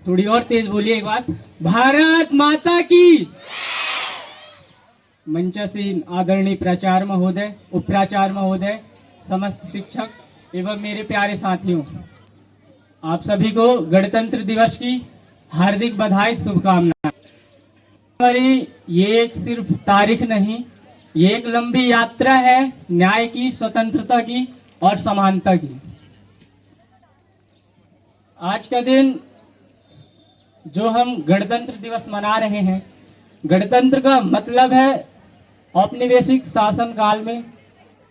थोड़ी और तेज बोलिए एक बार। भारत माता की। मंचासीन आदरणीय प्राचार्य महोदय, उपप्राचार्य महोदय, समस्त शिक्षक एवं मेरे प्यारे साथियों, आप सभी को गणतंत्र दिवस की हार्दिक बधाई, शुभकामनाएं। ये एक सिर्फ तारीख नहीं, ये एक लंबी यात्रा है न्याय की, स्वतंत्रता की और समानता की। आज का दिन जो हम गणतंत्र दिवस मना रहे हैं, गणतंत्र का मतलब है औपनिवेशिक शासन काल में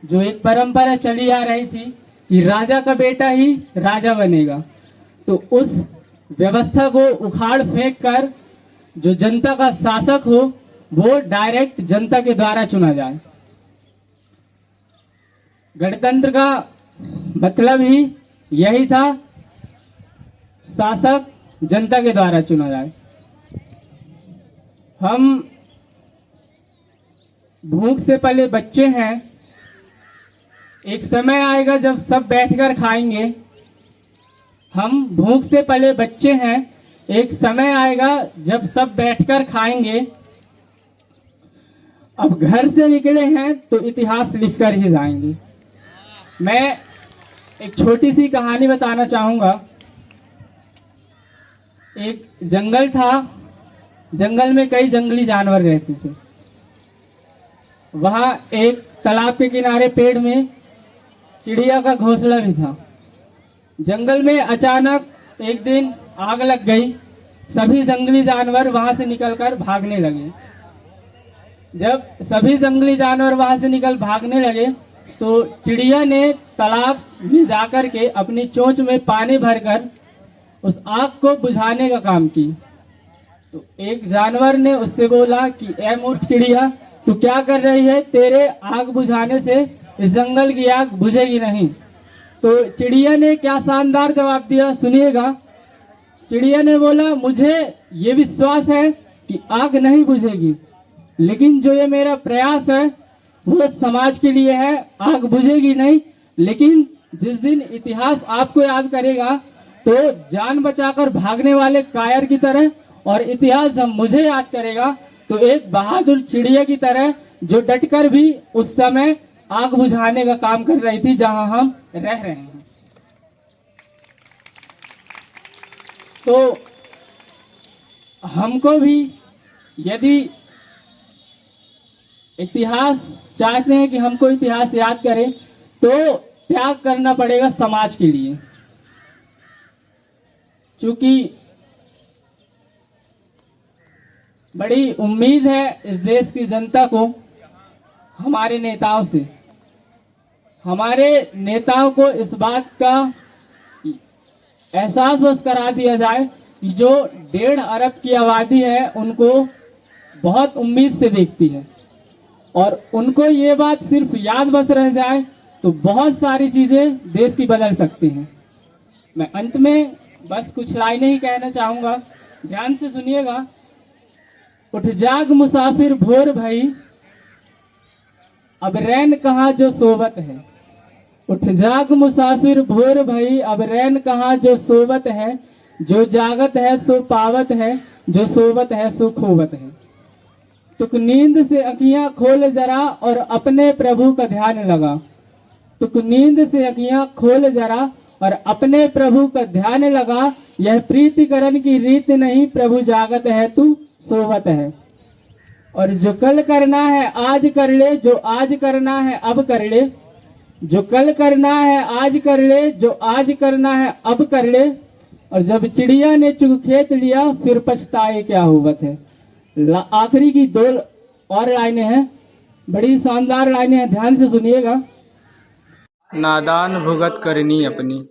जो एक परंपरा चली आ रही थी कि राजा का बेटा ही राजा बनेगा, तो उस व्यवस्था को उखाड़ फेंक कर जो जनता का शासक हो वो डायरेक्ट जनता के द्वारा चुना जाए। गणतंत्र का मतलब ही यही था, शासक जनता के द्वारा चुना जाए। हम भूख से पले बच्चे हैं, एक समय आएगा जब सब बैठकर खाएंगे। हम भूख से पले बच्चे हैं, एक समय आएगा जब सब बैठकर खाएंगे। अब घर से निकले हैं तो इतिहास लिखकर ही जाएंगे। मैं एक छोटी सी कहानी बताना चाहूंगा। एक जंगल था, जंगल में कई जंगली जानवर रहते थे। वहां एक तालाब के किनारे पेड़ में चिड़िया का घोंसला भी था। जंगल में अचानक एक दिन आग लग गई, सभी जंगली जानवर वहां से निकलकर भागने लगे। जब सभी जंगली जानवर वहां से निकल भागने लगे तो चिड़िया ने तालाब में जाकर के अपनी चोंच में पानी भरकर उस आग को बुझाने का काम की। तो एक जानवर ने उससे बोला कि ए मूर्ख चिड़िया, तू क्या कर रही है? तेरे आग बुझाने से इस जंगल की आग बुझेगी नहीं। तो चिड़िया ने क्या शानदार जवाब दिया, सुनिएगा। चिड़िया ने बोला, मुझे ये विश्वास है कि आग नहीं बुझेगी, लेकिन जो ये मेरा प्रयास है वो समाज के लिए है। आग बुझेगी नहीं, लेकिन जिस दिन इतिहास आपको याद करेगा तो जान बचाकर भागने वाले कायर की तरह, और इतिहास जब मुझे याद करेगा तो एक बहादुर चिड़िया की तरह जो डटकर भी उस समय आग बुझाने का काम कर रही थी जहां हम रह रहे हैं। तो हमको भी यदि इतिहास चाहते हैं कि हमको इतिहास याद करें तो त्याग करना पड़ेगा समाज के लिए। क्योंकि बड़ी उम्मीद है इस देश की जनता को हमारे नेताओं से। हमारे नेताओं को इस बात का एहसास बस करा दिया जाए कि जो 1.5 अरब की आबादी है उनको बहुत उम्मीद से देखती है, और उनको ये बात सिर्फ याद बस रह जाए तो बहुत सारी चीजें देश की बदल सकती हैं। मैं अंत में बस कुछ लाइनें ही कहना चाहूंगा, ध्यान से सुनिएगा। उठ जाग मुसाफिर भोर भई, अब रैन कहाँ जो सोवत है। उठ जाग मुसाफिर भोर भई, अब रैन कहाँ जो सोवत है। जो जागत है सो पावत है, जो सोवत है सो खोवत है। तुक नींद से अखियां खोल जरा और अपने प्रभु का ध्यान लगा। तुक नींद से अखियां खोल जरा और अपने प्रभु का ध्यान लगा। यह प्रीतिकरण की रीत नहीं, प्रभु जागत है तू सोवत है। और जो कल करना है आज कर ले, जो आज करना है अब कर ले। जो कल करना है आज कर ले, जो आज करना है अब कर ले। और जब चिड़िया ने चुग खेत लिया, फिर पछताए क्या हुवत है। आखिरी की 2 और लाइनें हैं, बड़ी शानदार लाइनें हैं, ध्यान से सुनिएगा। नादान भुगत करनी अपनी,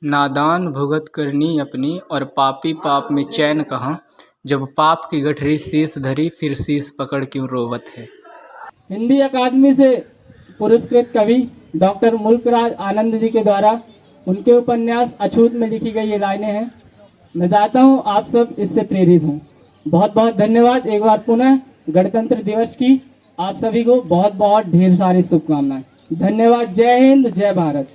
नादान भुगत करनी अपनी, और पापी पाप में चैन कहाँ। जब पाप की गठरी शीश धरी, फिर शीश पकड़ क्यों रोवत है। हिंदी अकादमी से पुरस्कृत कवि डॉक्टर मुल्कराज आनंद जी के द्वारा उनके उपन्यास अछूत में लिखी गई ये लाइनें हैं। मैं चाहता हूँ आप सब इससे प्रेरित हों। बहुत बहुत धन्यवाद। एक बार पुनः गणतंत्र दिवस की आप सभी को बहुत बहुत ढेर सारी शुभकामनाएं। धन्यवाद। जय हिंद, जय भारत।